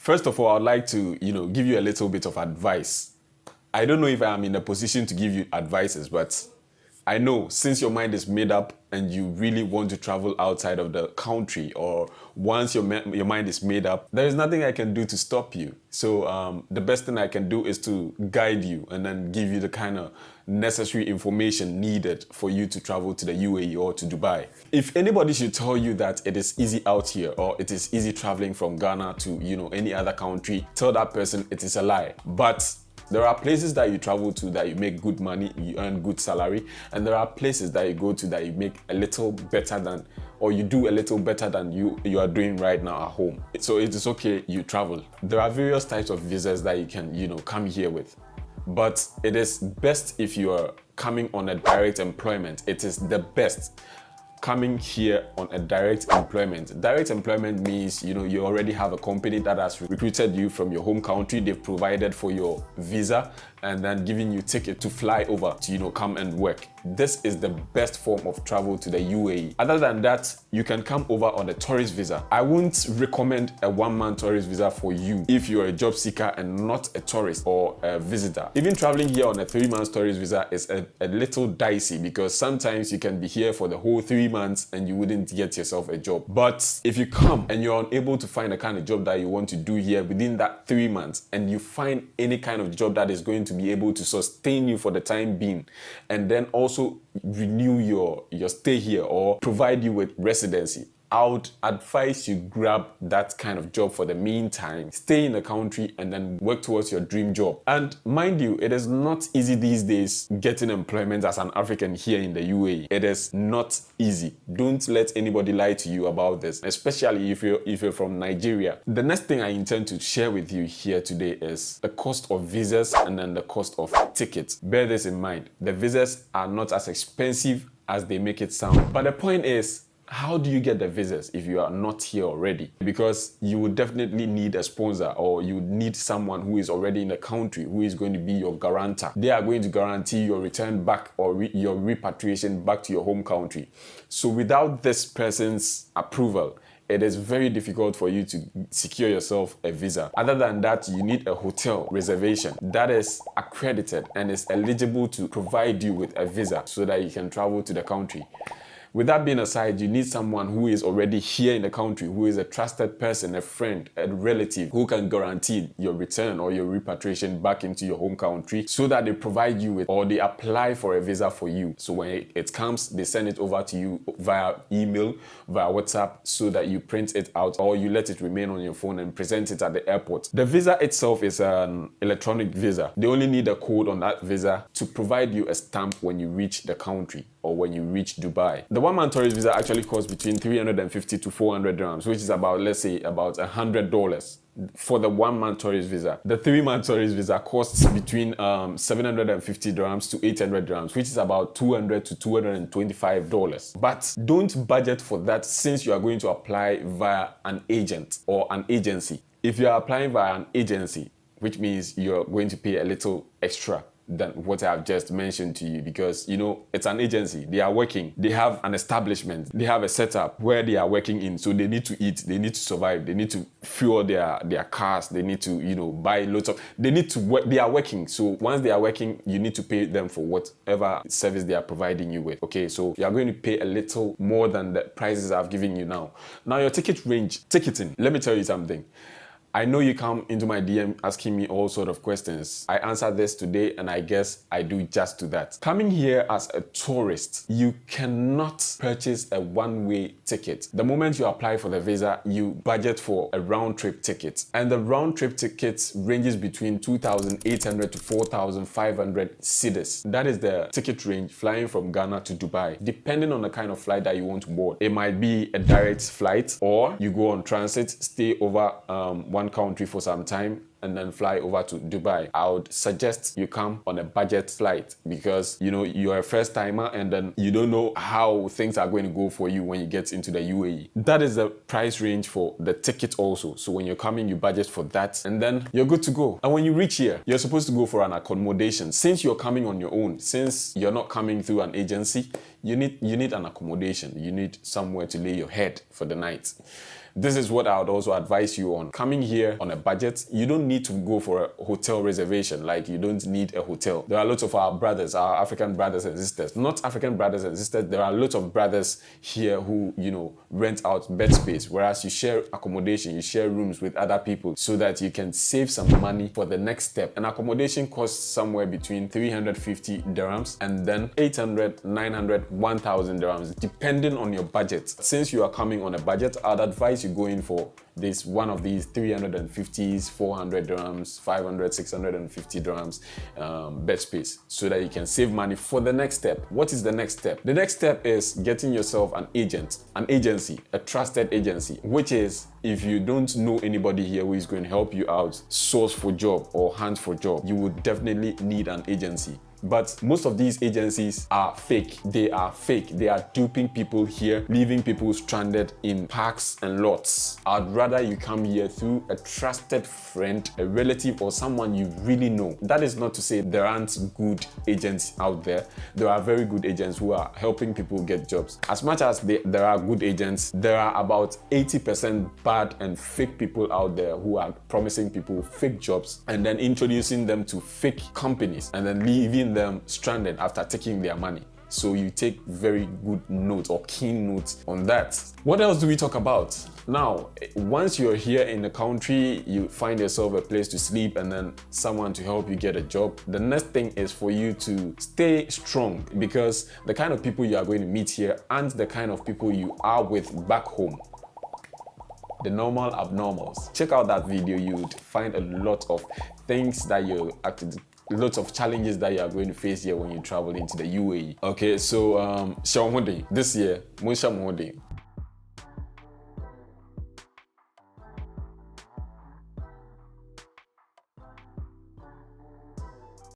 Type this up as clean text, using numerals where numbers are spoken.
First of all, I'd like to, give you a little bit of advice. I don't know if I'm in a position to give you advices, but I know since your mind is made up and you really want to travel outside of the country, or once your mind is made up, there is nothing I can do to stop you. So the best thing I can do is to guide you and then give you the kind of necessary information needed for you to travel to the UAE or to Dubai. If anybody should tell you that it is easy out here or it is easy traveling from Ghana to, any other country, tell that person it is a lie. But there are places that you travel to that you make good money, you earn good salary, and there are places that you go to that you make a little better than, or you do a little better than you are doing right now at home. So it is okay, you travel. There are various types of visas that you can, come here with. But it is best if you are coming on a direct employment. It is the best coming here on a direct employment. Direct employment means, you already have a company that has recruited you from your home country. They've provided for your visa and then giving you ticket to fly over to, come and work. This is the best form of travel to the UAE. Other than that, you can come over on a tourist visa. I wouldn't recommend a one-month tourist visa for you if you're a job seeker and not a tourist or a visitor. Even traveling here on a 3-month tourist visa is a little dicey because sometimes you can be here for the whole 3 months and you wouldn't get yourself a job. But if you come and you're unable to find the kind of job that you want to do here within that 3 months, and you find any kind of job that is going to be able to sustain you for the time being, and then also renew your stay here or provide you with residency, I would advise you grab that kind of job for the meantime. Stay in the country and then work towards your dream job. And mind you, it is not easy these days getting employment as an African here in the UAE. It is not easy. Don't let anybody lie to you about this, especially if you're from Nigeria. The next thing I intend to share with you here today is the cost of visas and then the cost of tickets. Bear this in mind. The visas are not as expensive as they make it sound. But the point is, how do you get the visas if you are not here already? Because you would definitely need a sponsor, or you would need someone who is already in the country who is going to be your guarantor. They are going to guarantee your return back or your repatriation back to your home country. So without this person's approval, it is very difficult for you to secure yourself a visa. Other than that, you need a hotel reservation that is accredited and is eligible to provide you with a visa so that you can travel to the country. With that being aside, you need someone who is already here in the country, who is a trusted person, a friend, a relative, who can guarantee your return or your repatriation back into your home country so that they provide you with, or they apply for a visa for you. So when it comes, they send it over to you via email, via WhatsApp, so that you print it out or you let it remain on your phone and present it at the airport. The visa itself is an electronic visa. They only need a code on that visa to provide you a stamp when you reach the country or when you reach Dubai. The one-month tourist visa actually costs between 350 to 400 dirhams, which is about, let's say, about $100 for the 1-month tourist visa. The 3-month tourist visa costs between 750 dirhams to 800 dirhams, which is about $200 to $225. But don't budget for that since you are going to apply via an agent or an agency. If you are applying via an agency, which means you're going to pay a little extra than what I've just mentioned to you, because it's an agency. They are working, they have an establishment, they have a setup where they are working in, so they need to eat, they need to survive, they need to fuel their cars, they need to buy lots of, they need to work, they are working. So once they are working, you need to pay them for whatever service they are providing you with. Okay, so you are going to pay a little more than the prices I've given you now. Now your ticketing, let me tell you something. I know you come into my DM asking me all sort of questions. I answered this today and I guess I do just to that. Coming here as a tourist, you cannot purchase a one-way ticket. The moment you apply for the visa, you budget for a round-trip ticket. And the round-trip ticket ranges between 2,800 to 4,500 cedis. That is the ticket range flying from Ghana to Dubai, depending on the kind of flight that you want to board. It might be a direct flight, or you go on transit, stay over one country for some time, and then fly over to Dubai, I would suggest you come on a budget flight, because you know you're a first timer and then you don't know how things are going to go for you when you get into the UAE. That is the price range for the ticket also. So when you're coming, you budget for that and then you're good to go. And when you reach here, you're supposed to go for an accommodation. Since you're coming on your own, since you're not coming through an agency, you need an accommodation. You need somewhere to lay your head for the night. This is what I would also advise you on. Coming here on a budget, you don't need to go for a hotel reservation. Like, you don't need a hotel. There are lots of our brothers, our African brothers and sisters. Not African brothers and sisters, there are lots of brothers here who, you know, rent out bed space, whereas you share accommodation, you share rooms with other people so that you can save some money for the next step. An accommodation costs somewhere between 350 dirhams and then 800, 900, 1000 dirhams, depending on your budget. Since you are coming on a budget, I'd advise you go in for this one of these 350s, 400 dirhams, 500, 650 dirhams bed space, so that you can save money for the next step. What is the next step? The next step is getting yourself an agent, an agency, a trusted agency, which is, if you don't know anybody here who is going to help you out, source for job or hunt for job, you would definitely need an agency. But most of these agencies are fake. They are fake. They are duping people here, leaving people stranded in parks and lots. I'd rather you come here through a trusted friend, a relative, or someone you really know. That is not to say there aren't good agents out there. There are very good agents who are helping people get jobs. As much as there are good agents, there are about 80% bad and fake people out there who are promising people fake jobs and then introducing them to fake companies and then leaving them stranded after taking their money. So you take very good note or keen note on that. What else do we talk about? Now, once you're here in the country, you find yourself a place to sleep and then someone to help you get a job. The next thing is for you to stay strong, because the kind of people you are going to meet here aren't the kind of people you are with back home. The normal abnormals. Check out that video. You would find a lot of things that you actually, lots of challenges that you are going to face here when you travel into the UAE. Okay, so this year,